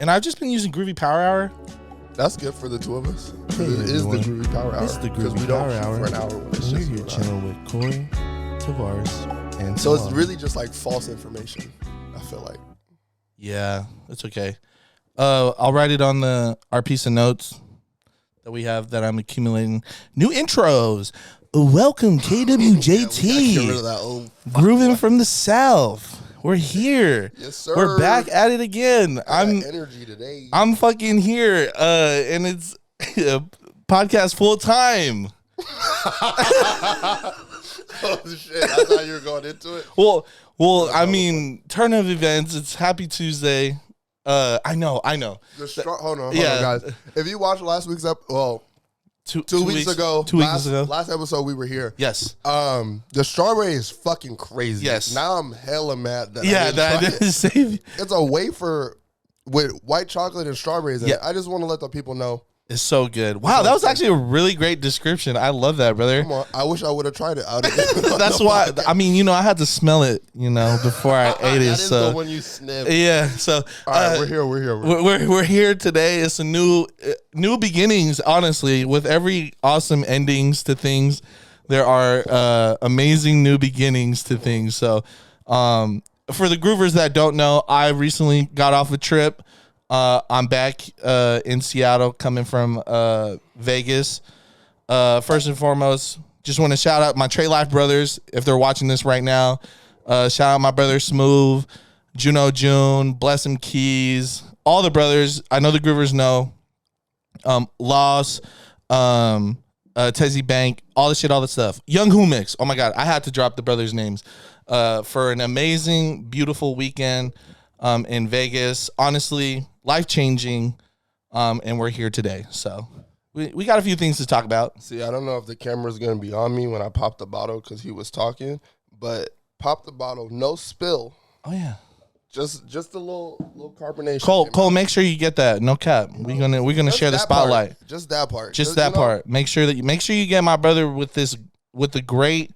And I've just been using Groovy Power Hour. That's good for the two of us. Hey, it is the Groovy Power Hour. It's the Groovy we don't Power shoot Hour. for an hour when it's We're just here chilling with Goin, Tavares, and so it's really just like false information, I feel like. Yeah, it's okay. I'll write it on our piece of notes that we have that I'm accumulating. New intros. Welcome, KWJT. Get rid of that old Grooving from the South. We're here. Yes, sir. We're back at it again. I'm energy today. I'm fucking here. And it's podcast full time. Oh shit! I thought you were going into it. Well, I mean, turn of events. It's Happy Tuesday. I know. Hold on, guys. If you watched last week's two weeks ago, last episode we were here. Yes. The strawberry is fucking crazy. Yes. Now I'm hella mad that I didn't save you. It's a wafer with white chocolate and strawberries in it. I just want to let the people know. It's so good. Wow, that was actually a really great description. I love that, brother. Come on. I wish I would have tried it. That's why. I mean, I had to smell it, before I ate it. That is so the one you sniffed. Yeah. So all right, we're here. We're here today. It's a new beginnings. Honestly, with every awesome endings to things, there are amazing new beginnings to things. So, for the groovers that don't know, I recently got off a trip. I'm back in Seattle, coming from Vegas. First and foremost, just want to shout out my Trey Life brothers if they're watching this right now. Shout out my brother Smooth, Juno June, Bless Him Keys, all the brothers. I know the groovers know. Loss, Tezzy Bank, all the shit, all the stuff. Young Humix. Oh my God, I had to drop the brothers' names for an amazing, beautiful weekend in Vegas. Honestly, life-changing, and we're here today. So we got a few things to talk about. See, I don't know if the camera's going to be on me when I pop the bottle because he was talking, but pop the bottle, no spill. Oh, yeah. Just a little carbonation. Cole, make sure you get that. No cap. We're gonna share the spotlight. Just that part. Just that part. Make sure you get my brother with the great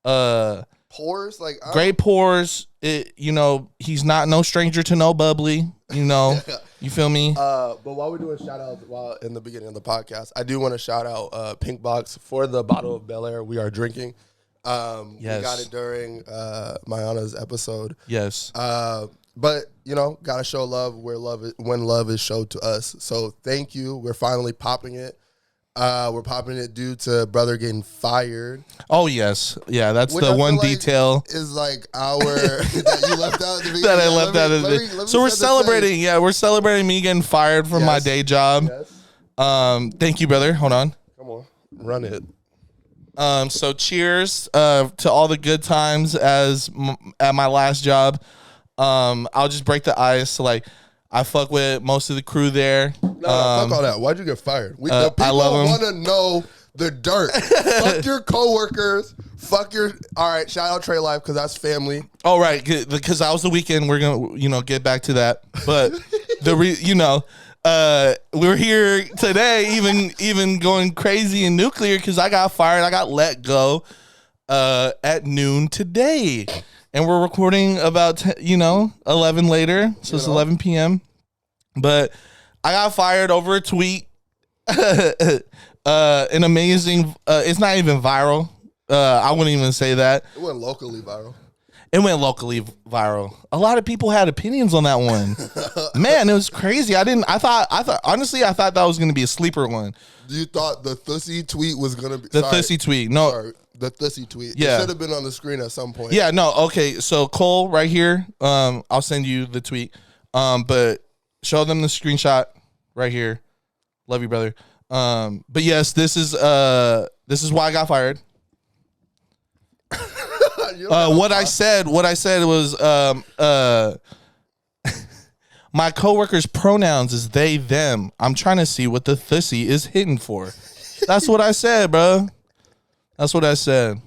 pours, great pours. He's not no stranger to no bubbly. You feel me? But while we're doing shout outs in the beginning of the podcast, I do want to shout out Pink Box for the bottle of Bel Air we are drinking. Yes. We got it during Mayana's episode. Yes. But gotta show love when love is showed to us. So thank you. We're finally popping it. We're popping it due to brother getting fired. Oh yes, yeah. That's the one detail is like that you left out. At the beginning. That I left out of it. So we're celebrating. Yeah, we're celebrating me getting fired from my day job. Yes. Thank you, brother. Hold on. Come on, run it. So cheers to all the good times at my last job. I'll just break the ice. So I fuck with most of the crew there. No, fuck all that. Why'd you get fired? The people want to know the dirt. Fuck your coworkers. All right, shout out Trey Life because that's family. Oh, right, because that was the weekend. We're going to get back to that. But, we're here today even going crazy and nuclear because I got fired. I got let go at noon today. And we're recording about, 11 later. So it's 11 p.m. But I got fired over a tweet. An amazing, it's not even viral. I wouldn't even say that. It went locally viral. It went locally viral. A lot of people had opinions on that one. Man, it was crazy. I thought that was going to be a sleeper one. You thought the Thussy tweet was going to be the Thussy tweet? No. Sorry. The Thussy tweet. Yeah. It should have been on the screen at some point. Yeah, no, okay. So Cole, right here, I'll send you the tweet. But show them the screenshot right here. Love you, brother. But yes, this is why I got fired. What I said was my coworkers' pronouns is they, them. I'm trying to see what the Thussy is hitting for. That's what I said, bro. That's what I said.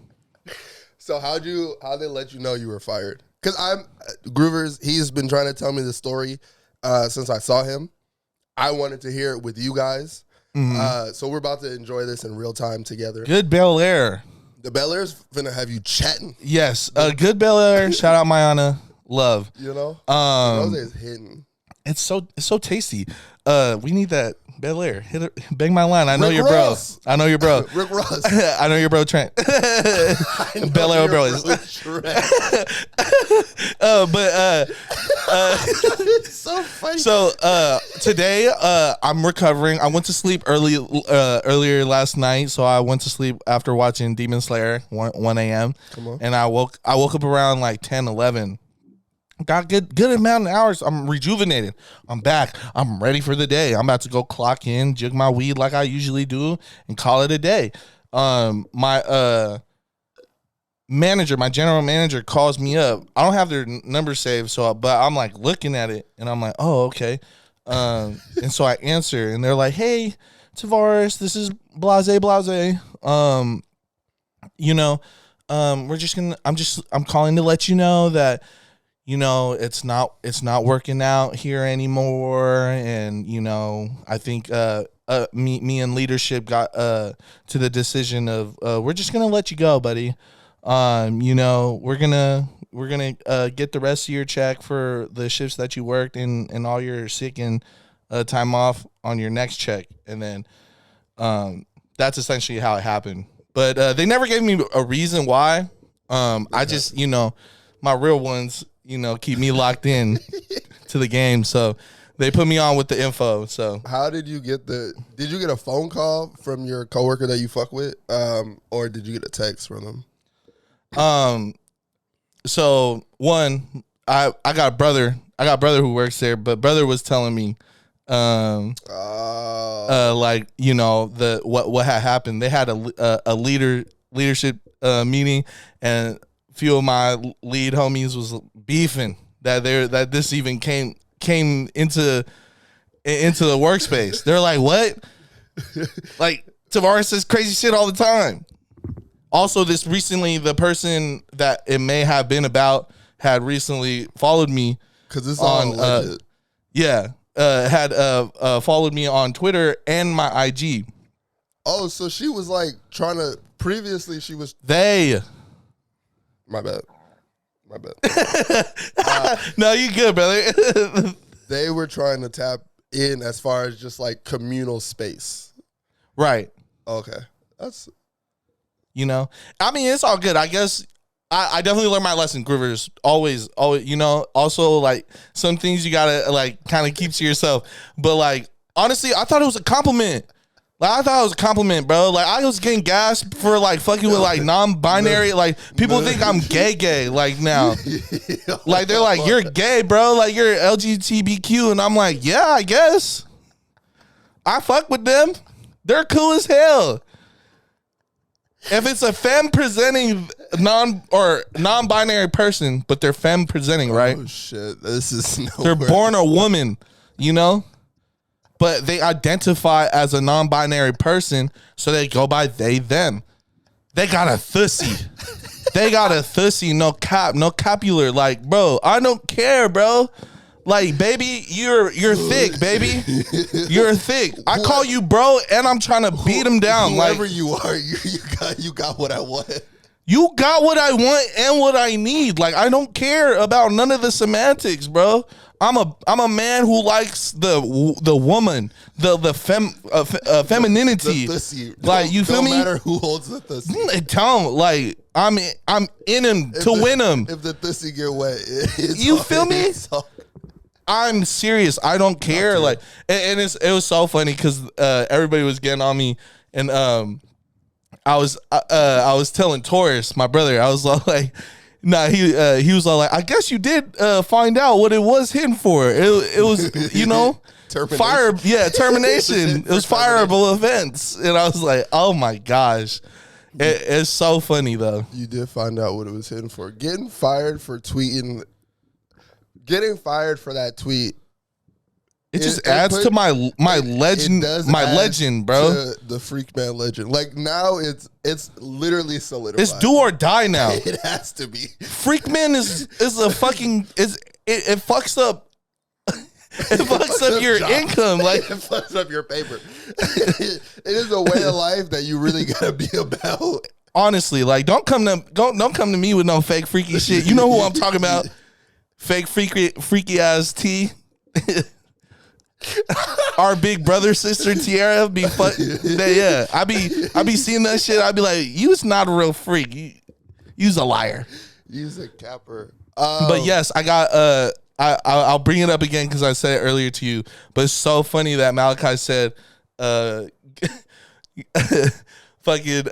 So how they let you know you were fired? Because Groovers, he's been trying to tell me the story since I saw him. I wanted to hear it with you guys. Mm-hmm. So we're about to enjoy this in real time together. Good Bel Air. The Bel Air's finna have you chatting. Yes. Good Bel Air. Shout out Mayana. Love. Rose is hidden. It's so tasty. We need that Bel Air. Hit it, bang my line. I know Rick your bro. Ross. I know your bro. Rick Ross. I know your bro Trent. Bel Air bro. It's so funny. So today I'm recovering. I went to sleep earlier last night, so I went to sleep after watching Demon Slayer 1 a.m. Come on. And I woke up around like 10, 11. Got good amount of hours. I'm rejuvenated. I'm back. I'm ready for the day. I'm about to go clock in, jig my weed like I usually do, and call it a day. My manager, my general manager, calls me up. I don't have their number saved, but I'm like looking at it, and I'm like, oh, okay. And so I answer, and they're like, hey, Tavares, this is blase. I'm calling to let you know that, it's not working out here anymore. And, I think me and leadership got to the decision of we're just going to let you go, buddy. We're going to get the rest of your check for the shifts that you worked and all your sick and time off on your next check. And then that's essentially how it happened. But they never gave me a reason why. I just, my real ones, keep me locked in to the game. So they put me on with the info. So how did you get did you get a phone call from your coworker that you fuck with? Or did you get a text from them? So one, I got a brother who works there, but brother was telling me, what had happened. They had a leadership meeting, and few of my lead homies was beefing that this even came into the workspace. They're like, what? Like, Tavares says crazy shit all the time. Also, the person that it may have been about had recently followed me. Because it's all legit. Had followed me on Twitter and my IG. Oh, so she was like trying to, previously she was. My bad. No, you good, brother. They were trying to tap in as far as just like communal space. Right. Okay. That's. I mean, it's all good. I guess I definitely learned my lesson, Groovers. Always, also like some things you gotta like kind of keep to yourself. But like, honestly, I thought it was a compliment. Like, I thought it was a compliment, bro. Like, I was getting gassed for like fucking with like non-binary. Like, people think I'm gay. Like now, like they're like, you're gay, bro. Like you're LGBTQ, and I'm like, yeah, I guess. I fuck with them. They're cool as hell. If it's a femme presenting non-binary person, but they're femme presenting, right? Oh shit, this is they're born a woman, but they identify as a non-binary person, so they go by they them. They got a thussy. No cap, no capular. Like, bro, I don't care, bro. Like, baby, you're thick, baby. You're thick. I call you bro, and I'm trying to beat him down. Whoever like, you are, you got what I want. You got what I want and what I need. Like, I don't care about none of the semantics, bro. I'm a man who likes the woman, the femininity. The thussy. Like, you feel me? No matter who holds the thussy. It don't. Like, I'm in him to win him. If the thussy get wet, you feel me? I'm serious. I don't care. Like, and it was so funny because everybody was getting on me, and I was telling Taurus, my brother, I was all like, nah, he was all like, I guess you did find out what it was hidden for. It was termination. Termination. It was fireable offense, and I was like, oh my gosh. It's so funny though. You did find out what it was hidden for. Getting fired for that tweet. It just adds to my legend, bro. To the freak man legend. Like, now it's literally solidified. It's do or die now. It has to be. Freak man is a fucking it fucks up. It fucks up your income. Like, it fucks up your paper. It is a way of life that you really gotta be about. Honestly, like, don't come to me with no fake freaky shit. You know who I'm talking about? Fake freaky ass T. Our big brother sister Tiara be fun. Yeah, I be seeing that shit. I be like, you's not a real freak. You's a liar. You's a capper. But yes, I got I'll bring it up again because I said it earlier to you. But it's so funny that Malachi said, fucking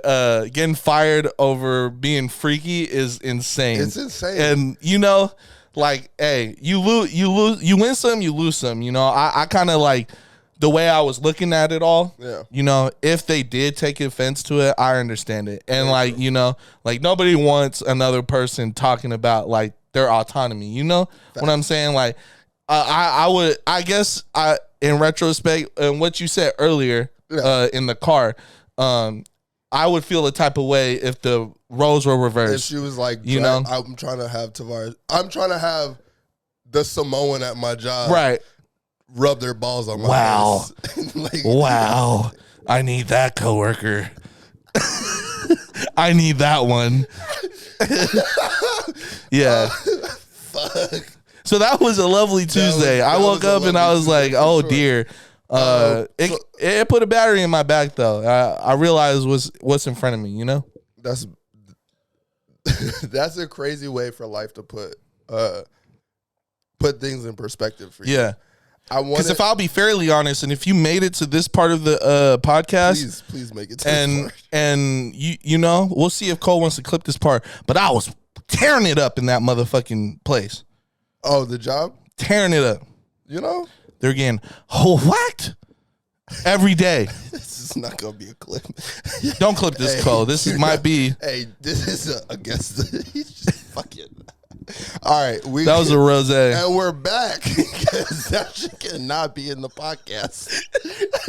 getting fired over being freaky is insane. It's insane. And you know, like, hey, you win some, you lose some. You know, I kind of like the way I was looking at it all. Yeah. You know, if they did take offense to it, I understand it. And like, you know, like nobody wants another person talking about like their autonomy. You know what I'm saying? Like, I guess in retrospect, and what you said earlier in the car, I would feel a type of way if the roles were reversed. If she was like, you know, I'm trying to have Tavares. I'm trying to have the Samoan at my job, right? Rub their balls on my face. Like, wow, I need that coworker. I need that one. Uh, Yeah. fuck. So that was a lovely Tuesday. I woke up and I was like, oh dear. It put a battery in my back though. I realized what's in front of me, you know? That's a crazy way for life to put things in perspective for you. Yeah. Because if I'll be fairly honest, and if you made it to this part of the podcast, please make it to this part. And you know, we'll see if Cole wants to clip this part. But I was tearing it up in that motherfucking place. Oh, the job? Tearing it up. You know? They're getting whacked every day. This is not gonna be a clip. Don't clip this, Cole. This might be. Hey, this is a guest. Fuck it. All right, that was a rose, and we're back because that shit cannot be in the podcast,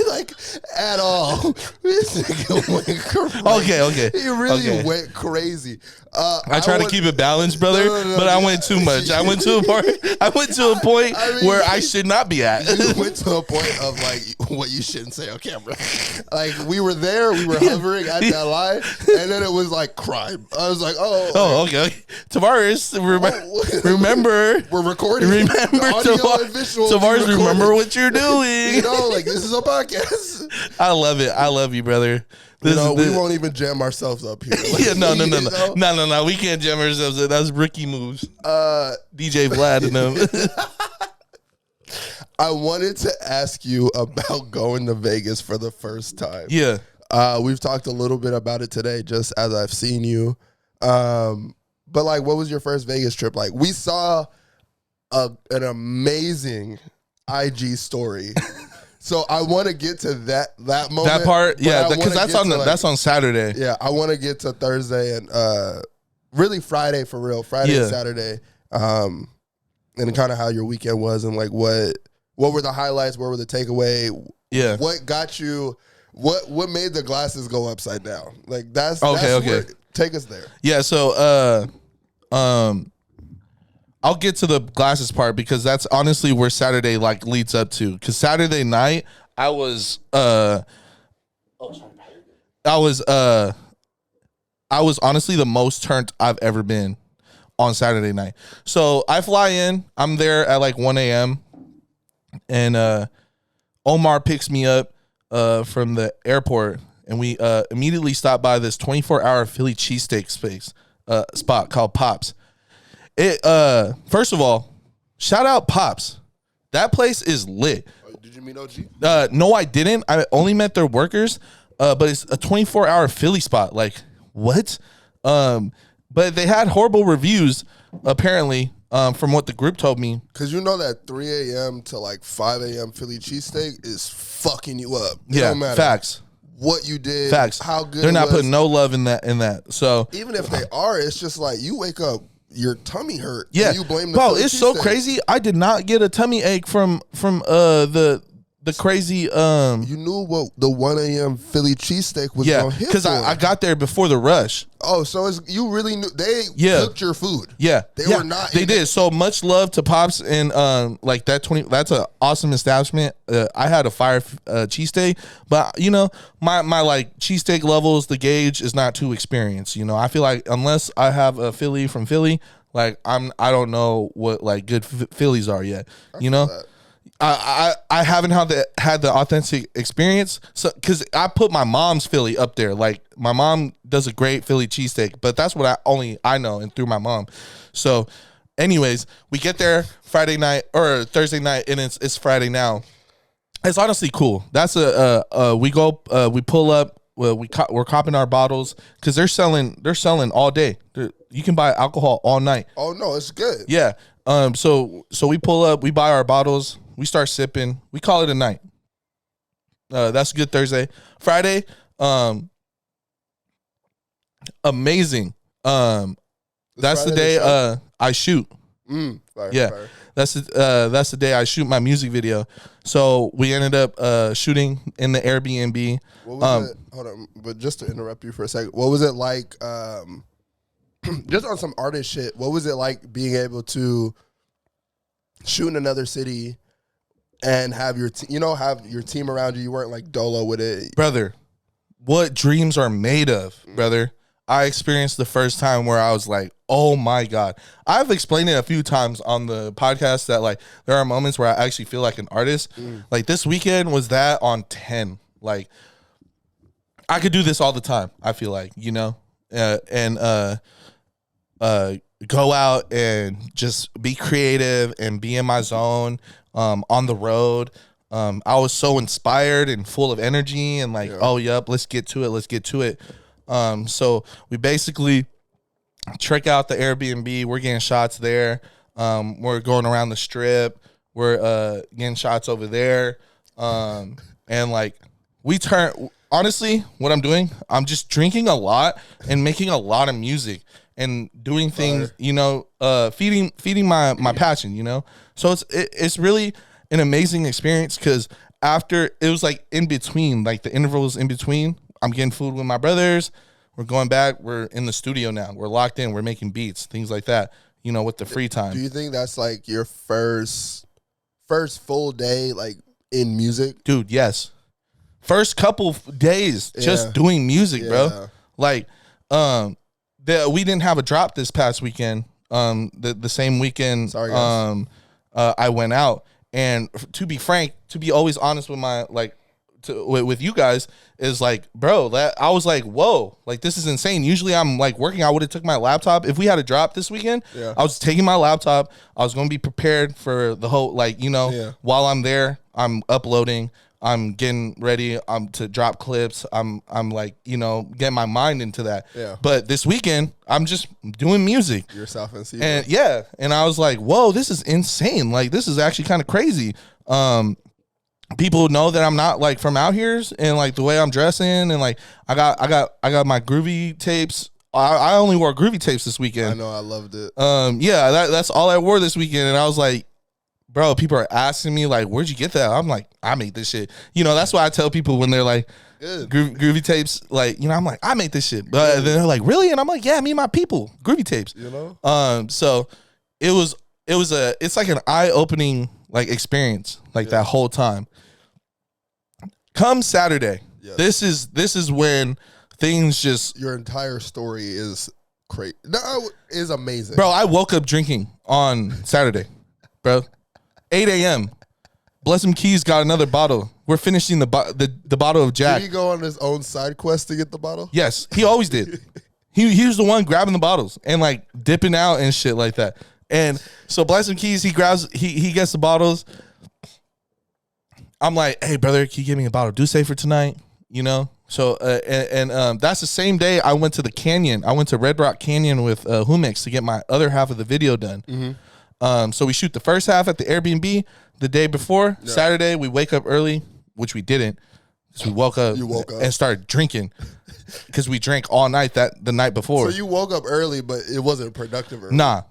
like at all. This nigga went crazy. Okay. He really went crazy. I try to keep it balanced, brother, but I went too much. I went to a part. I went to a point where I should not be at. You went to a point of like what you shouldn't say on camera. Like we were there, we were hovering at that line, and then it was like crime. I was like, okay. Tavares, remember, we're recording. Remember, Tavares, remember what you're doing. You know, like this is a podcast. I love it. I love you, brother. We won't even jam ourselves up here. Like, yeah, no. We can't jam ourselves up. That's rookie moves. DJ Vlad and them. I wanted to ask you about going to Vegas for the first time. Yeah. We've talked a little bit about it today, just as I've seen you. But like, what was your first Vegas trip like? We saw an amazing IG story. So I want to get to that moment. That part, yeah, because that's on Saturday. Yeah, I want to get to Thursday and really Friday for real. Friday and Saturday, and kind of how your weekend was and like what were the highlights? What were the takeaway? Yeah, what got you? What made the glasses go upside down? Like that's okay. Take us there. Yeah, so I'll get to the glasses part because that's honestly where Saturday like leads up to. Because Saturday night I was honestly the most turned I've ever been on Saturday night. So I fly in, I'm there at like 1 a.m. and Omar picks me up from the airport, and we immediately stop by this 24-hour Philly cheesesteak spot called Pops. First of all, shout out Pops. That place is lit. Did you meet OG? No, I didn't. I only met their workers. But it's a 24-hour Philly spot. Like, what? But they had horrible reviews, apparently, from what the group told me. Because you know that 3 a.m. to like 5 a.m. Philly cheesesteak is fucking you up. It Yeah, don't matter facts. what you did, Facts. how good They're not it was. putting no love in that. So Even if they are, it's just like you wake up, your tummy hurt. yeah, and you blame the bro. Philly It's so cheesesteak. crazy. I did not get a tummy ache from the crazy You knew what the 1 a.m. Philly cheesesteak was going to hit because for. I got there before the rush. Oh, so you really knew they cooked your food. Yeah, They yeah, were not. They did. So much love to Pops and like that 20. That's an awesome establishment. I had a fire cheesesteak, but you know my like cheesesteak levels, the gauge is not too experienced. You know, I feel like unless I have a Philly from Philly, like I don't know what like good Phillies are yet. You know. That. I haven't had the authentic experience. So because I put my mom's Philly up there. Like my mom does a great Philly cheesesteak, but that's what I know and through my mom. So, anyways, we get there Friday night or Thursday night, and it's Friday now. It's honestly cool. That's we pull up. Well, we're copping our bottles because they're selling all day. You can buy alcohol all night. Oh no, it's good. Yeah. So we pull up, we buy our bottles, we start sipping, we call it a night. That's a good Thursday. Friday, amazing. That's the day I shoot. Fire, yeah. Fire. That's the day I shoot my music video. So we ended up shooting in the Airbnb. What was it? Hold on, but just to interrupt you for a second, what was it like? Just on some artist shit, what was it like being able to shoot in another city and have your have your team around you? You weren't like dolo with it, brother. What dreams are made of, brother. I experienced the first time where I was like, oh my God. I've explained it a few times on the podcast that like there are moments where I actually feel like an artist. Like this weekend was that on 10. Like I could do this all the time, I feel like, and go out and just be creative and be in my zone on the road. I was so inspired and full of energy and like, oh, yep, let's get to it. So we basically check out the Airbnb. We're getting shots there. We're going around the strip. We're getting shots over there. And like honestly, what I'm doing, I'm just drinking a lot and making a lot of music and doing things, feeding my passion, So it's really an amazing experience because after it was like in between, like the intervals in between, I'm getting food with my brothers. We're going back. We're in the studio now. We're locked in. We're making beats, things like that, with the free time. Do you think that's like your first full day like in music? Dude, yes. First couple days just doing music, bro. Like, we didn't have a drop this past weekend. The same weekend. Sorry, guys. I went out, and to be frank, to be always honest with my with you guys is like, bro, that I was like, whoa, like this is insane. Usually I'm like working. I would have took my laptop if we had a drop this weekend. I was taking my laptop. I was going to be prepared for the whole while I'm there, I'm uploading. I'm getting ready to drop clips. I'm like, getting my mind into that. Yeah. But this weekend, I'm just doing music. Yourself and and I was like, whoa, this is insane. Like this is actually kind of crazy. People know that I'm not like from out here and like the way I'm dressing and like I got my Groovy tapes. I only wore Groovy tapes this weekend. I know, I loved it. That's all I wore this weekend, and I was like, bro, people are asking me like, where'd you get that? I'm like, I made this shit. That's why I tell people when they're like, Groovy tapes, like, I'm like, I made this shit. But then they're like, really? And I'm like, yeah, me and my people, Groovy tapes. So it's like an eye-opening like experience like that whole time. Come Saturday, this is when things just your entire story is crazy. No, is amazing, bro. I woke up drinking on Saturday, bro. 8 a.m. Bless him Keys got another bottle. We're finishing the bottle of Jack. Did he go on his own side quest to get the bottle? Yes, he always did. He was the one grabbing the bottles and like dipping out and shit like that. And so Bless him Keys, he gets the bottles. I'm like, hey brother, can you give me a bottle of Douce for tonight? So that's the same day I went to the canyon. I went to Red Rock Canyon with Humix to get my other half of the video done. So we shoot the first half at the Airbnb the day before. Saturday, we wake up early, which we didn't. Because we woke up and started drinking. Because we drank all night the night before. So you woke up early, but it wasn't productive early. Nah.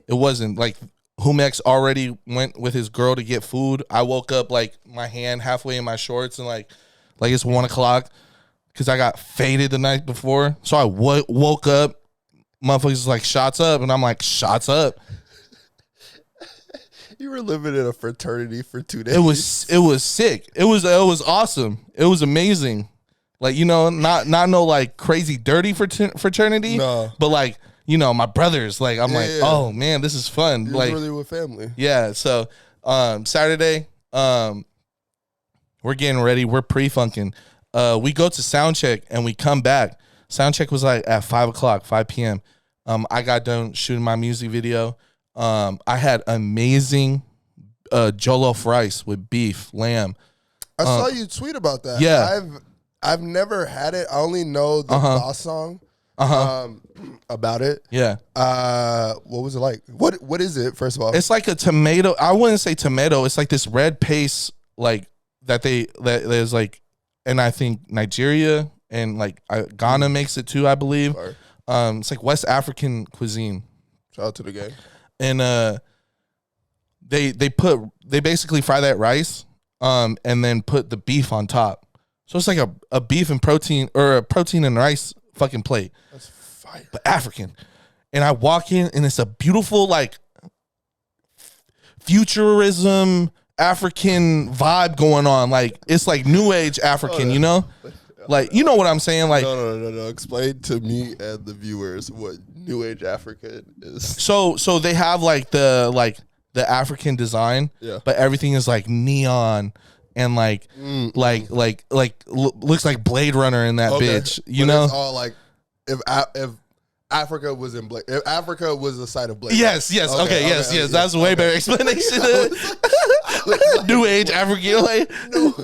It wasn't. Like, Humex already went with his girl to get food. I woke up, like, my hand halfway in my shorts and, like it's 1 o'clock. Because I got faded the night before. So I woke up. Motherfuckers like, shots up. And I'm like, shots up. You were living in a fraternity for 2 days. It was sick. It was awesome. It was amazing. Like, not no like crazy dirty fraternity. No. But like, my brothers, like I'm oh man, this is fun. You're like really with family. Yeah. So Saturday, we're getting ready. We're pre-funking. We go to sound check and we come back. Sound check was like at 5 o'clock, 5 p.m. I got done shooting my music video. I had amazing jollof rice with beef, lamb. I saw you tweet about that. Yeah. I've never had it. I only know the boss song about it. Yeah. What was it like? What is it, first of all? It's like a tomato. I wouldn't say tomato. It's like this red paste, like that there's like, and I think Nigeria and like Ghana makes it too, I believe. It's like West African cuisine. Shout out to the gang. And they basically fry that rice, and then put the beef on top. So it's like a beef and protein, or a protein and rice fucking plate. That's fire. But African. And I walk in and it's a beautiful like futurism African vibe going on. Like it's like new age African, you know? Like, you know what I'm saying? Like, no. Explain to me and the viewers what New Age African is. So they have like the African design, but everything is like neon and like looks like Blade Runner in that bitch. You know, it's all like if Africa was in Blade, if Africa was the site of Blade. Yes. Okay. That's a way better explanation. New Age African, like no.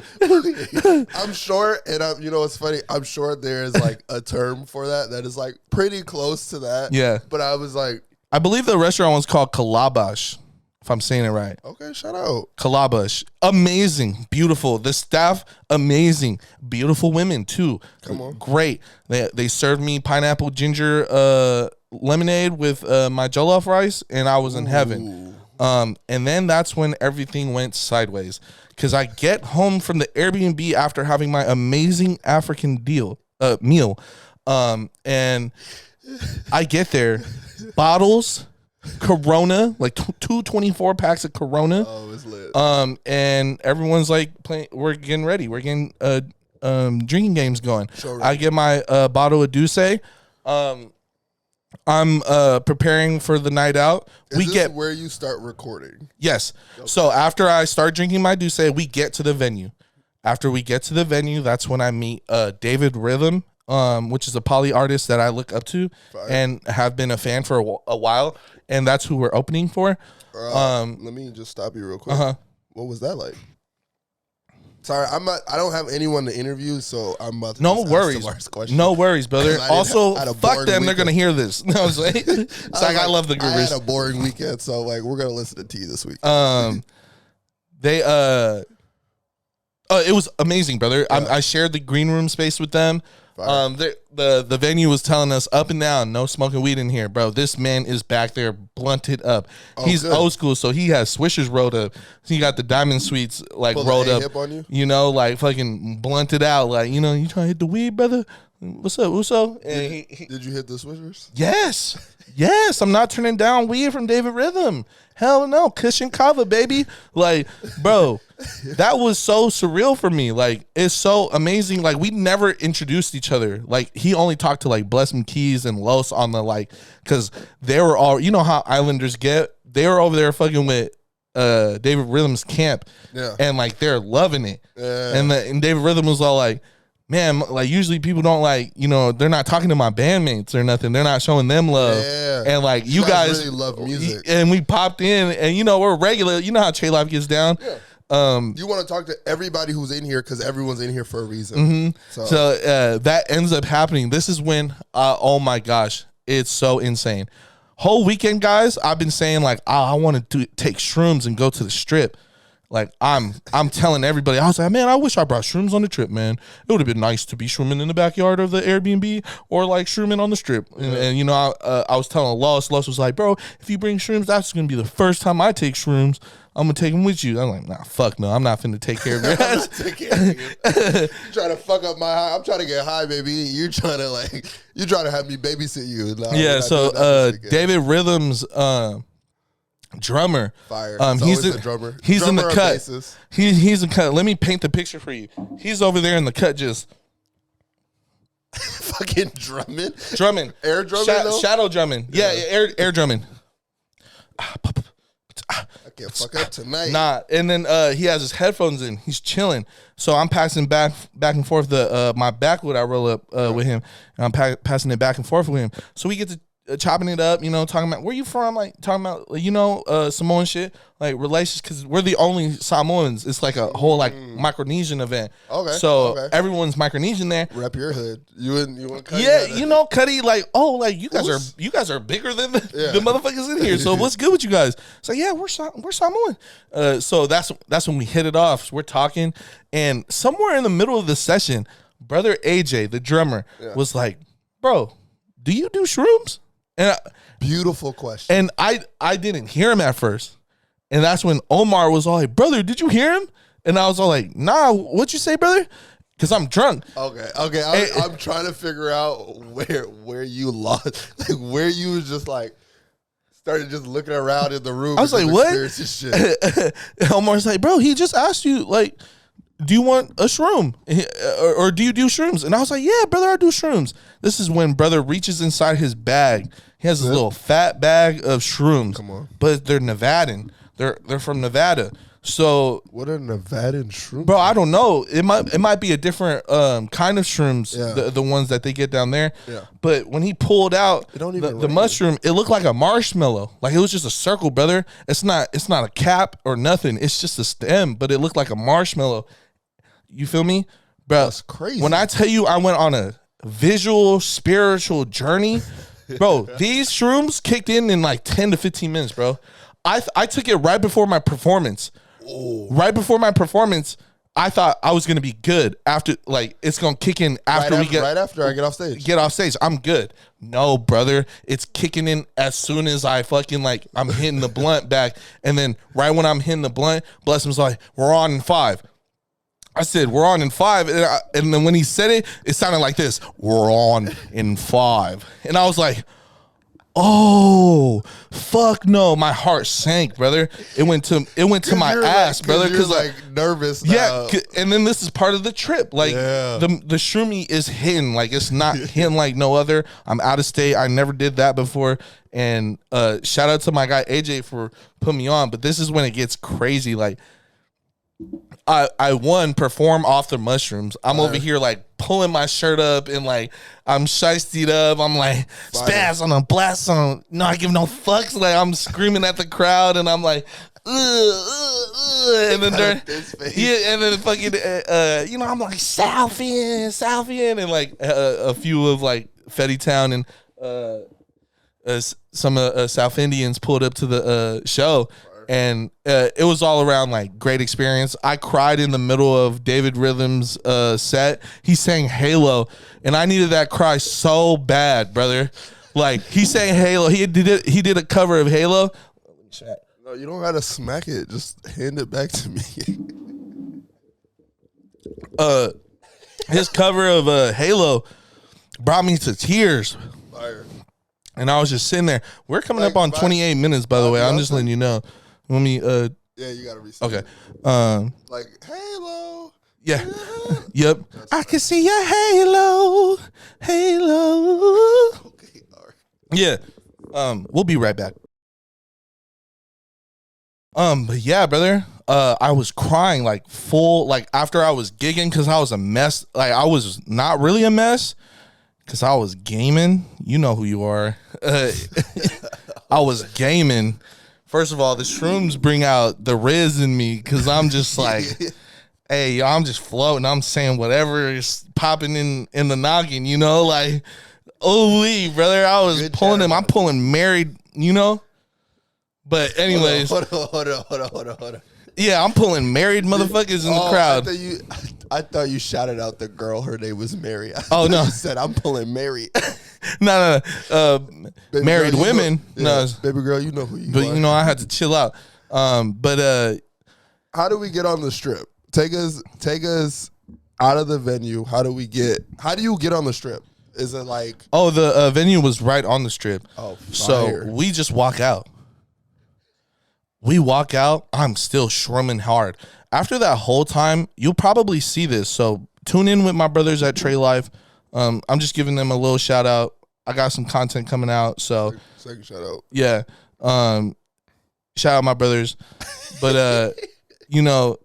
I'm sure, and you know what's funny? I'm sure there is like a term for that is like pretty close to that. Yeah, but I was like, I believe the restaurant was called Calabash, if I'm saying it right. Okay, shout out Calabash. Amazing, beautiful. The staff, amazing, beautiful women too. Come on, great. They served me pineapple ginger lemonade with my jollof rice, and I was in heaven. And then that's when everything went sideways, because I get home from the Airbnb after having my amazing African meal, and I get there, bottles, Corona, like two 24 packs of Corona. Oh, it's lit. And everyone's like playing. We're getting ready. We're getting drinking games going. I get my bottle of Douce. I'm preparing for the night out. Is this where you start recording? Yes. Okay. So after I start drinking my Douce, we get to the venue. After we get to the venue, that's when I meet David Rhythm, which is a poly artist that I look up to and have been a fan for a while, and that's who we're opening for. Let me just stop you real quick. What was that like? Sorry, I don't have anyone to interview, so I'm about to no worries, brother. Also, fuck them; they're gonna hear this. No, it's like I love the Groovers. I had a boring weekend, so like we're gonna listen to T this week. It was amazing, brother. Yeah. I shared the green room space with them. The venue was telling us up and down, no smoking weed in here, bro. This man is back there blunted up. He's good. Old school, so he has swishers rolled up. He got the diamond sweets like rolled up. Hip on you? Know, like fucking blunted out. Like, you know, you trying to hit the weed, brother? What's up? And did you hit the swishers? Yes. I'm not turning down weed from David Rhythm. Hell no, cushion kava, baby. Like, bro, that was so surreal for me. Like, it's so amazing. Like, we never introduced each other. Like, he only talked to like Bless Keys and Los on the like, because they were all, you know how Islanders get. They were over there fucking with David Rhythm's camp, and like they're loving it. And David Rhythm was all like, man, like usually people don't like, you know, they're not talking to my bandmates or nothing. They're not showing them love. Yeah. And like you guys really love music. And we popped in, and you know, we're regular. You know how Che Life gets down. Yeah. You want to talk to everybody who's in here because everyone's in here for a reason. Mm-hmm. So that ends up happening. This is when, oh my gosh, it's so insane. Whole weekend, guys, I've been saying like, I want to take shrooms and go to the strip. Like I'm telling everybody, I was like, man, I wish I brought shrooms on the trip, man. It would have been nice to be shrooming in the backyard of the Airbnb or like shrooming on the strip. And you know, I was telling Lois was like, bro, if you bring shrooms, that's gonna be the first time I take shrooms. I'm gonna take them with you. I'm like, nah, fuck no, I'm not finna take care of your ass. You trying to fuck up my high? I'm trying to get high, baby. You trying to have me babysit you? No, yeah. So David Rhythm's drummer. Fire. He's a drummer. He's drummer in the cut. He's in the cut. Let me paint the picture for you. He's over there in the cut, just fucking drumming. Air drumming. Shadow drumming. Yeah, air drumming. I can't fuck up tonight. Nah, and then he has his headphones in. He's chilling. So I'm passing back and forth my backwood I roll up with him, and I'm passing it back and forth with him. So we get to chopping it up, talking about where you from, like talking about Samoan shit, like relations, because we're the only Samoans. It's like a whole like Micronesian event. Okay. So everyone's Micronesian there. Rep your hood. You want Cuddy? Yeah, Cuddy, like, oh, like you guys are bigger than the motherfuckers in here. So what's good with you guys? So yeah, we're Samoan. So that's when we hit it off. So we're talking, and somewhere in the middle of the session, brother AJ, the drummer, was like, "Bro, do you do shrooms?" And beautiful question. And I didn't hear him at first. And that's when Omar was all like, "Brother, did you hear him?" And I was all like, "Nah, what'd you say, brother?" Because I'm drunk. Okay. I'm trying to figure out where you lost, like where you was just like started just looking around in the room. I was like, "What?" Shit. Omar's like, "Bro, he just asked you, like, do you want a shroom? Or do you do shrooms?" And I was like, "Yeah, brother, I do shrooms." This is when brother reaches inside his bag. He has a little fat bag of shrooms. Come on. But they're Nevadan. They're from Nevada. So what are Nevadan shrooms? Bro, I don't know. It might be a different kind of shrooms, the ones that they get down there. Yeah. But when he pulled out the mushroom, it looked like a marshmallow. Like it was just a circle, brother. It's not a cap or nothing. It's just a stem, but it looked like a marshmallow. You feel me? Bro, that's crazy. When I tell you I went on a visual spiritual journey, bro, these shrooms kicked in like 10 to 15 minutes, bro. I took it right before my performance. Oh. Right before my performance, I thought I was gonna be good. After, like, it's gonna kick in after right after I get off stage. Get off stage, I'm good. No, brother, it's kicking in as soon as I fucking like I'm hitting the blunt back, and then right when I'm hitting the blunt, Blessing's like, "We're on in 5." I said, "We're on in 5," and then when he said it, it sounded like this: "We're on in 5," and I was like, "Oh, fuck no!" My heart sank, brother. It went to my ass, brother. Because like nervous. Yeah, and then this is part of the trip. Like the shroomy is hidden. Like it's not hidden like no other. I'm out of state. I never did that before. And shout out to my guy AJ for putting me on. But this is when it gets crazy. Like I perform off the mushrooms. I'm over here like pulling my shirt up and like I'm shiestied up. I'm like spaz on a blast on. No, I give no fucks. Like I'm screaming at the crowd and I'm like, and then and then fucking I'm like Southend, and like a few of like Fetty Town and some South Indians pulled up to the show. And it was all around like great experience. I cried in the middle of David Rhythm's set. He sang Halo, and I needed that cry so bad, brother. Like he sang Halo. He did a cover of Halo. No, you don't gotta smack it. Just hand it back to me. His cover of Halo brought me to tears. Fire. And I was just sitting there. We're coming up on 28 minutes, by the way. I'm just letting you know. Let me yeah, you gotta reset. Okay. Like Halo. Yeah. Yep. I can see your halo. Okay, all right. Yeah. We'll be right back. But yeah, brother. I was crying like full, like after I was gigging because I was a mess. Like I was not really a mess because I was gaming. You know who you are. I was gaming. First of all, the shrooms bring out the Riz in me because I'm just like, hey, yo, I'm just floating. I'm saying whatever is popping in the noggin, like, oh, brother, I was pulling him. I'm pulling married, But anyways. Hold on. Yeah, I'm pulling married motherfuckers in the crowd. I thought you shouted out the girl. Her name was Mary. Oh, no. You said, I'm pulling Mary. No. Married girl, women. No. Baby girl, you know who you are. But, I had to chill out. But how do we get on the strip? Take us out of the venue. How do you get on the strip? Is it like... Oh, the venue was right on the strip. Oh, fire. So we just walk out. We walk out. I'm still shrumming hard. After that whole time, you'll probably see this. So tune in with my brothers at Trey Life. I'm just giving them a little shout out. I got some content coming out. So second shout out. Yeah. Shout out my brothers. But you know,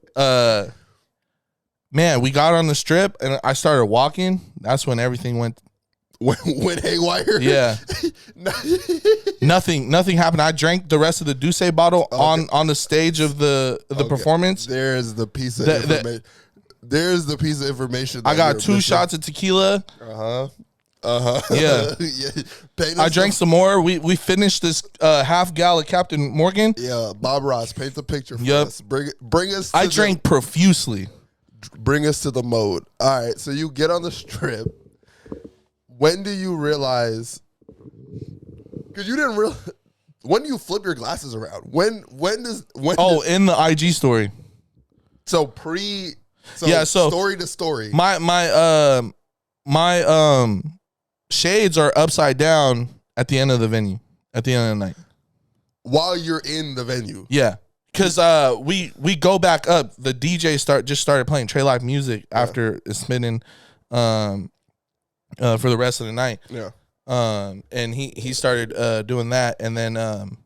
man, we got on the strip and I started walking. That's when everything went haywire. Yeah. Nothing happened. I drank the rest of the Douce bottle on the stage of the performance. There's the piece of information. There's the piece of information. I got 2 shots of tequila. Yeah. I drank some more. We finished this half gal of Captain Morgan. Yeah, Bob Ross, paint the picture for us. Bring us. I drank profusely. Bring us to the mode. All right, so you get on the strip. When do you realize? Because you didn't realize. When do you flip your glasses around? When? In the IG story. So story to story. My shades are upside down at the end of the venue. At the end of the night. While you're in the venue. Yeah. Because we go back up. The DJ just started playing Trey Live music after spinning for the rest of the night. Yeah. And he started doing that, and then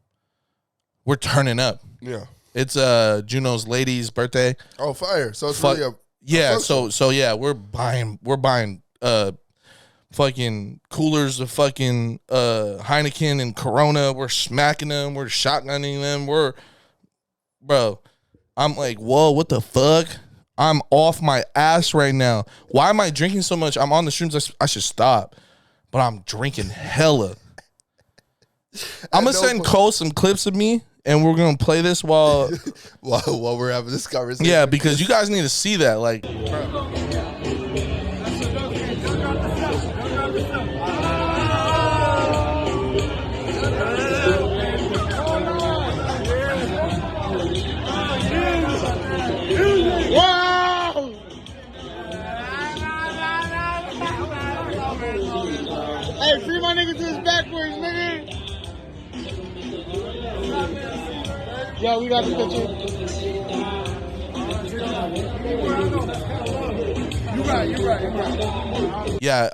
we're turning up. Yeah. It's Juno's lady's birthday. Oh, fire! So it's really we're buying fucking coolers of fucking Heineken and Corona. We're smacking them. We're shotgunning them. Bro, I'm like, whoa, what the fuck? I'm off my ass right now. Why am I drinking so much? I'm on the shrooms. I should stop. But I'm drinking hella. I'm going to send Cole some clips of me, and we're going to play this while we're having this conversation. Yeah, because you guys need to see that. Like, Hey, free my niggas to his backwards, nigga. Yo, we got the picture. You're right. Yeah,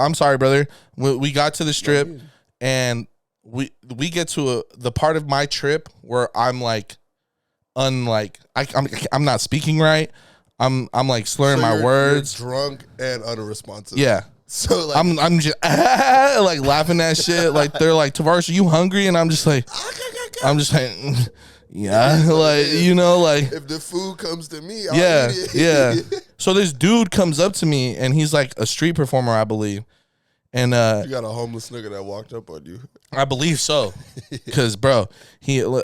I'm sorry, brother. We got to the strip, and we get to the part of my trip where I'm like, I'm not speaking right. I'm like slurring my words. You're drunk and unresponsive. Yeah. So like I'm just like laughing at shit. Like they're like, Tavares, are you hungry? And I'm just like, yeah, like, you know, like if the food comes to me, I'll eat it. Yeah. So this dude comes up to me and he's like a street performer, I believe. And you got a homeless nigga that walked up on you. I believe so. Cause bro,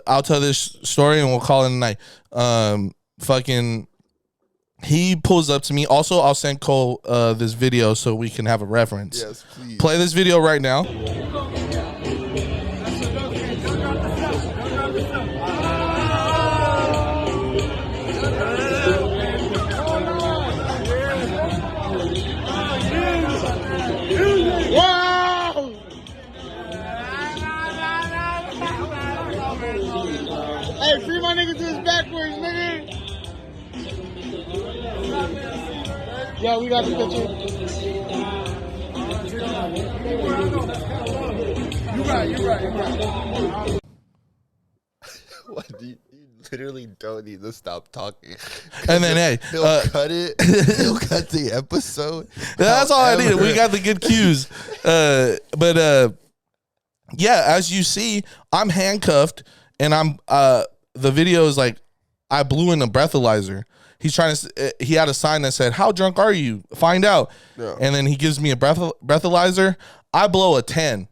I'll tell this story and we'll call it a night. He pulls up to me. Also, I'll send Cole this video so we can have a reference. Yes, please. Play this video right now. Wow! Hey, free my niggas to his backwards, nigga. Yo, we got the picture. You're right. What you literally don't need to stop talking. And then hey, he'll cut it. He'll cut the episode. That's all I needed. We got the good cues. Yeah, as you see, I'm handcuffed, and I'm the video is like I blew in a breathalyzer. He's trying to. He had a sign that said, "How drunk are you? Find out." Yeah. And then he gives me a breathalyzer. I blow a 10,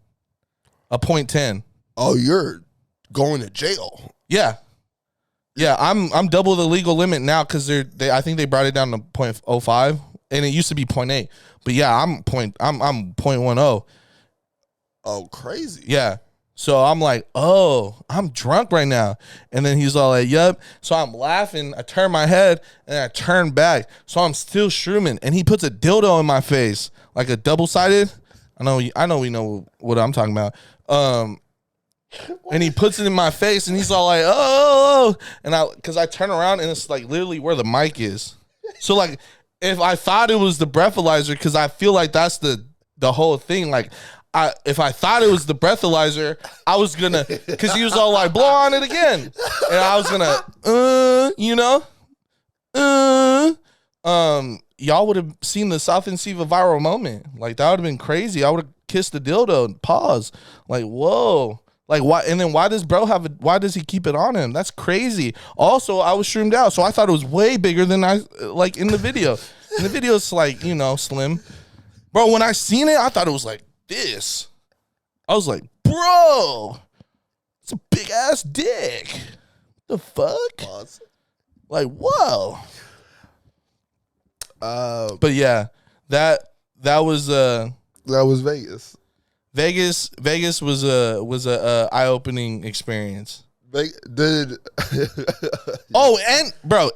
a .10. Oh, you're going to jail. Yeah, I'm double the legal limit now because I think they brought it down to .05, and it used to be .8. But yeah, I'm .10. Oh, crazy. Yeah. So I'm like, oh, I'm drunk right now. And then he's all like, yup. So I'm laughing. I turn my head and I turn back. So I'm still shrooming. And he puts a dildo in my face, like a double-sided. I know we know what I'm talking about. And he puts it in my face and he's all like, oh. And because I turn around and it's like literally where the mic is. So like if I thought it was the breathalyzer, because I feel like that's the whole thing. Like if I thought it was the breathalyzer, I was gonna, because he was all like, blow on it again, and I was gonna, y'all would have seen the South and Siva viral moment. Like, that would have been crazy. I would have kissed the dildo and paused. Like, whoa. Like, why? And then why does bro have it? Why does he keep it on him? That's crazy. Also, I was shroomed out, so I thought it was way bigger than I like in the video. In the video, it's like, you know, slim. Bro, when I seen it, I thought it was like this. I was like, bro, it's a big ass dick. The fuck? Pause. Like, whoa. But yeah, that was Vegas. Vegas was a eye-opening experience. Did Oh,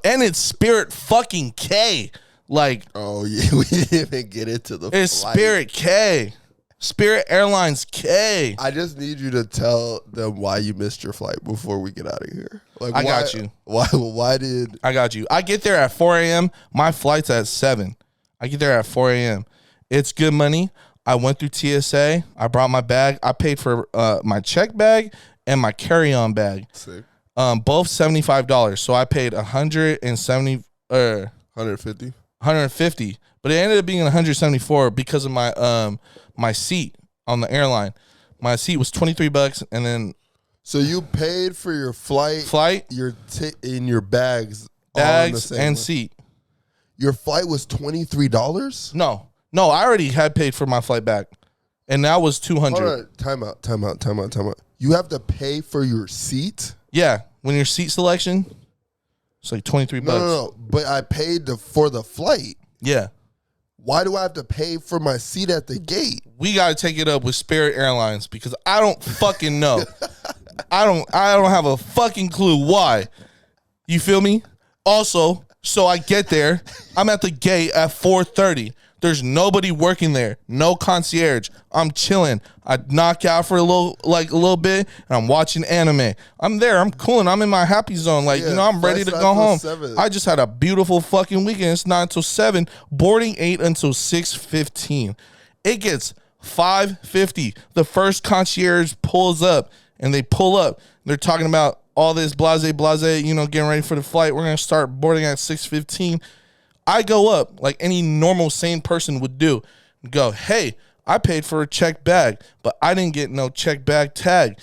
and it's Spirit fucking K. Like, oh yeah, we didn't even get into the it's flight. Spirit K. Spirit Airlines K. I just need you to tell them why you missed your flight before we get out of here. Like, I got you. Why did I got you. I get there at 4 a.m. My flight's at 7. I get there at 4 a.m. It's good money. I went through TSA. I brought my bag. I paid for my check bag and my carry-on bag. Sick. Both $75. So I paid 150, but it ended up being 174 because of my my seat on the airline. My seat was $23, and then so you paid for your flight, your in your bags and seat. Your flight was $23. No, I already had paid for my flight back, and that was $200. Time out. You have to pay for your seat? Yeah, when your seat selection, it's like $23. No. But I paid for the flight. Yeah. Why do I have to pay for my seat at the gate? We got to take it up with Spirit Airlines because I don't fucking know. I don't have a fucking clue why. You feel me? Also, so I get there, I'm at the gate at 4:30. There's nobody working there. No concierge. I'm chilling. I knock out for a little bit, and I'm watching anime. I'm there. I'm cooling. I'm in my happy zone. Like, Yeah, I'm ready to go home. 7. I just had a beautiful fucking weekend. It's not until 7. Boarding 8 until 6:15. It gets 5:50. The first concierge pulls up, and they pull up. They're talking about all this blase, getting ready for the flight. We're going to start boarding at 6:15. I go up like any normal sane person would do and go, hey, I paid for a check bag, but I didn't get no check bag tag.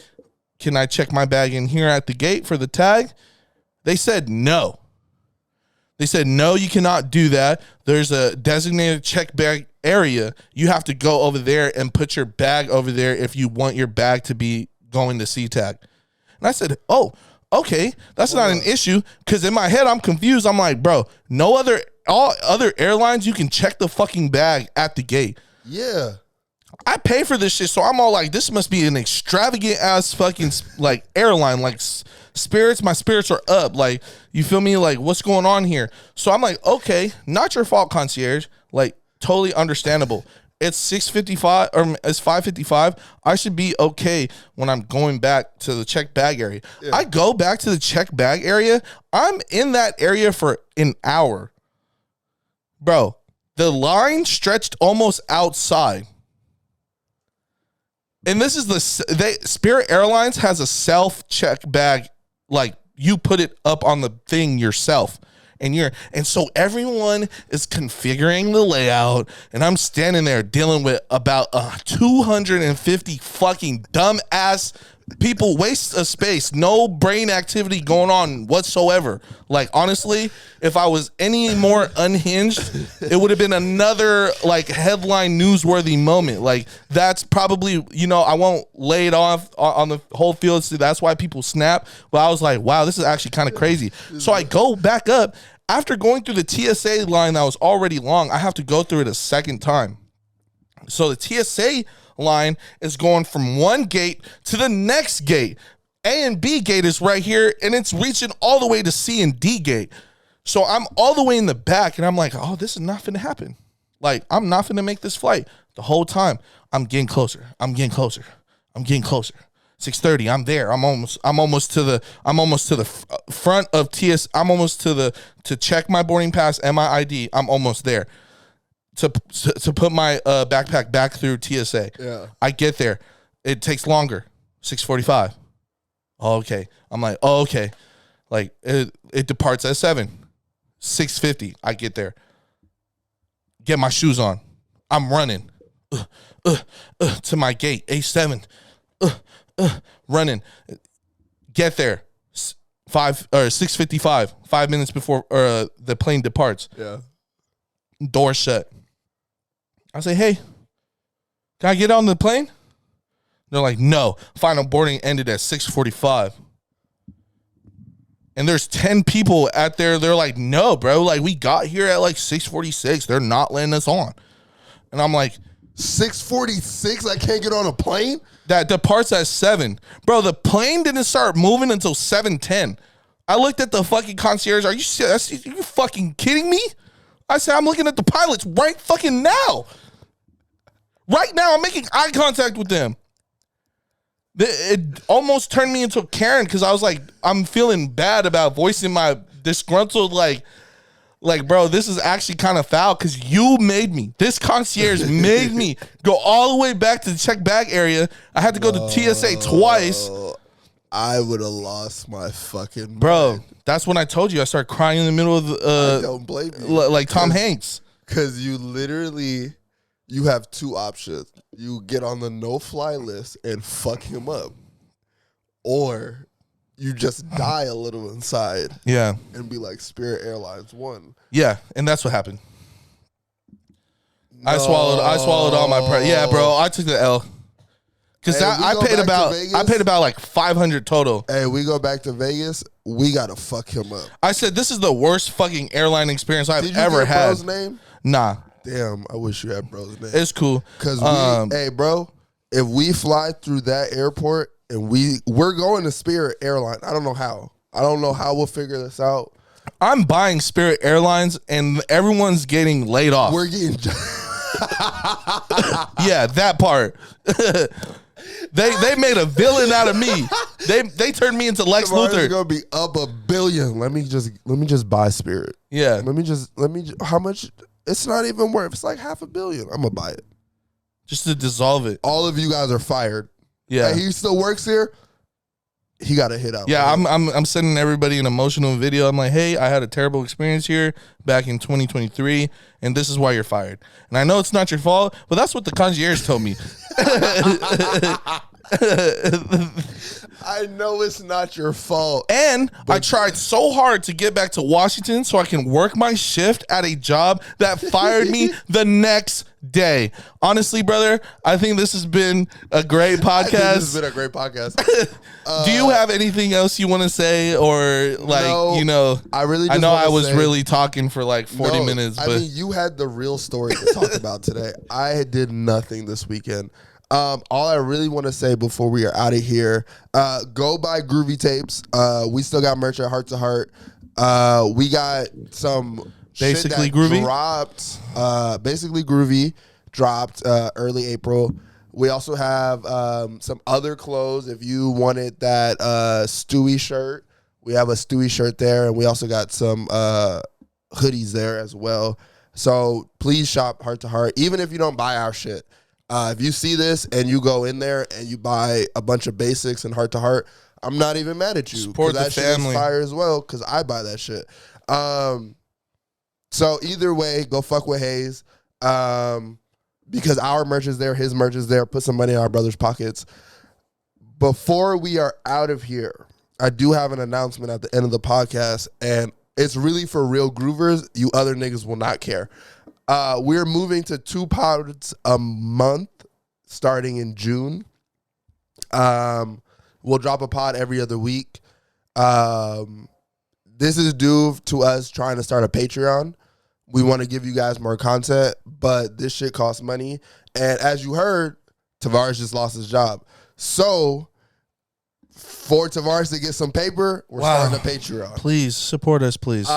Can I check my bag in here at the gate for the tag? They said no. They said, no, you cannot do that. There's a designated check bag area. You have to go over there and put your bag over there if you want your bag to be going to C-tag. And I said, oh, okay, that's not an issue, because in my head, I'm confused. I'm like, bro, all other airlines, you can check the fucking bag at the gate. Yeah. I pay for this shit, so I'm all like, this must be an extravagant ass fucking like airline. Like my spirits are up. Like, you feel me? Like, what's going on here? So I'm like, okay, not your fault, concierge. Like, totally understandable. It's 6:55 or it's 5:55. I should be okay when I'm going back to the check bag area. Yeah. I go back to the check bag area. I'm in that area for an hour. Bro, the line stretched almost outside. And this is Spirit Airlines has a self-check bag. Like, you put it up on the thing yourself. And so everyone is configuring the layout, and I'm standing there dealing with about 250 fucking dumbass people, waste of space, no brain activity going on whatsoever. Like, honestly, if I was any more unhinged, it would have been another like headline newsworthy moment. Like, that's probably, I won't lay it off on the whole field. So that's why people snap. But I was like, wow, this is actually kind of crazy. So I go back up. After going through the TSA line that was already long, I have to go through it a second time. So the TSA line is going from one gate to the next gate. A and B gate is right here, and it's reaching all the way to C and D gate. So I'm all the way in the back, and I'm like, oh, this is not finna happen. Like, I'm not finna make this flight. The whole time, I'm getting closer. 6:30. I'm there. I'm almost to the front of TS. I'm almost to check my boarding pass and my ID. I'm almost there. to put my backpack back through TSA. Yeah. I get there. It takes longer. 6:45. Oh, okay. I'm like, oh, okay. Like it departs at 7. 6:50. I get there. Get my shoes on. I'm running to my gate. A7. Running. Get there. 6:55. 5 minutes before the plane departs. Yeah. Door shut. I say, hey, can I get on the plane? They're like, no. Final boarding ended at 6:45. And there's 10 people out there. They're like, no, bro. Like, we got here at like 6:46. They're not letting us on. And I'm like, 6:46? I can't get on a plane? that departs at 7. Bro, the plane didn't start moving until 7:10. I looked at the fucking concierge. Are you fucking kidding me? I said, I'm looking at the pilots right fucking now. Right now, I'm making eye contact with them. It almost turned me into a Karen because I was like, I'm feeling bad about voicing my disgruntled, like, bro, this is actually kind of foul because you made me. This concierge made me go all the way back to the check bag area. I had to go to TSA twice. I would have lost my fucking Bro, mind. that's when I told you I started crying in the middle of I don't blame you. like Tom Hanks. Because you have two options. You get on the no-fly list and fuck him up. Or you just die a little inside. Yeah. And be like, Spirit Airlines won. Yeah, and that's what happened. No. I swallowed all my pride. Yeah, bro, I took the L. Because I paid about like $500 total. Hey, we go back to Vegas, we gotta fuck him up. I said this is the worst fucking airline experience I've ever had. Bro's name? Nah. Damn, I wish you had bro's name. It's cool. Because hey, bro, if we fly through that airport and we're going to Spirit Airlines, I don't know how. I don't know how we'll figure this out. I'm buying Spirit Airlines and everyone's getting laid off. We're getting yeah, that part. They made a villain out of me. They turned me into Lex Luthor. Gonna be up $1 billion. Let me just buy Spirit. Yeah. Let me how much? It's not even worth. It's like $500 million. I'm gonna buy it just to dissolve it. All of you guys are fired. Yeah. Hey, he still works here. He got to hit out. Yeah, I'm sending everybody an emotional video. I'm like, hey, I had a terrible experience here back in 2023, and this is why you're fired. And I know it's not your fault, but that's what the concierge told me. I know it's not your fault. And I tried so hard to get back to Washington so I can work my shift at a job that fired me the next day. Honestly, brother, I think this has been a great podcast. This has been a great podcast. Do you have anything else you want to say, or like, no, you know? I was really talking for like 40 minutes. But I mean, you had the real story to talk about today. I did nothing this weekend. All I really want to say before we are out of here, go buy Groovy tapes. We still got merch at Heart to Heart. We got some Basically shit that Groovy dropped. Basically Groovy dropped early April. We also have some other clothes. If you wanted that Stewie shirt, we have a Stewie shirt there, and we also got some hoodies there as well. So please shop Heart to Heart, even if you don't buy our shit. If you see this and you go in there and you buy a bunch of basics and Heart to Heart, I'm not even mad at you. Support the that family. Shit is fire as well because I buy that shit. So either way, go fuck with Hayes because our merch is there, his merch is there. Put some money in our brother's pockets. Before we are out of here, I do have an announcement at the end of the podcast, and it's really for real groovers. You other niggas will not care. We're moving to 2 pods a month starting in June. We'll drop a pod every other week. This is due to us trying to start a Patreon. We want to give you guys more content, but this shit costs money. And as you heard, Tavares just lost his job. So for Tavares to get some paper, we're starting a Patreon. Please support us, please.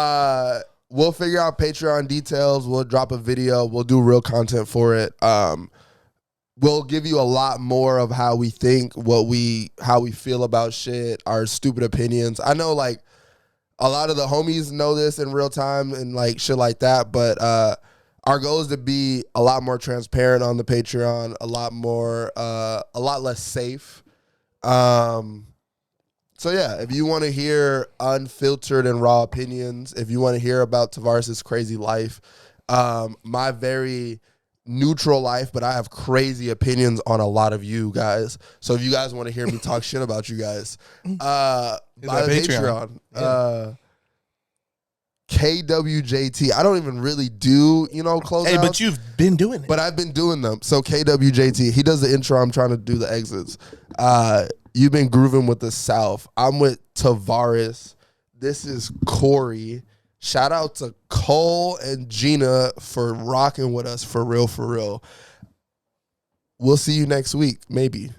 We'll figure out Patreon details. We'll drop a video. We'll do real content for it. We'll give you a lot more of how we think, how we feel about shit, our stupid opinions. I know, like, a lot of the homies know this in real time and, like, shit like that, but our goal is to be a lot more transparent on the Patreon, a lot less safe. So yeah, if you want to hear unfiltered and raw opinions, if you want to hear about Tavares' crazy life, my very neutral life, but I have crazy opinions on a lot of you guys. So if you guys want to hear me talk shit about you guys, buy the Patreon. Yeah. KWJT. I don't even really do, closeouts. Hey, but you've been doing it. But I've been doing them. So KWJT, he does the intro. I'm trying to do the exits. You've been grooving with the South. I'm with Tavares. This is Corey. Shout out to Cole and Gina for rocking with us for real, for real. We'll see you next week, maybe.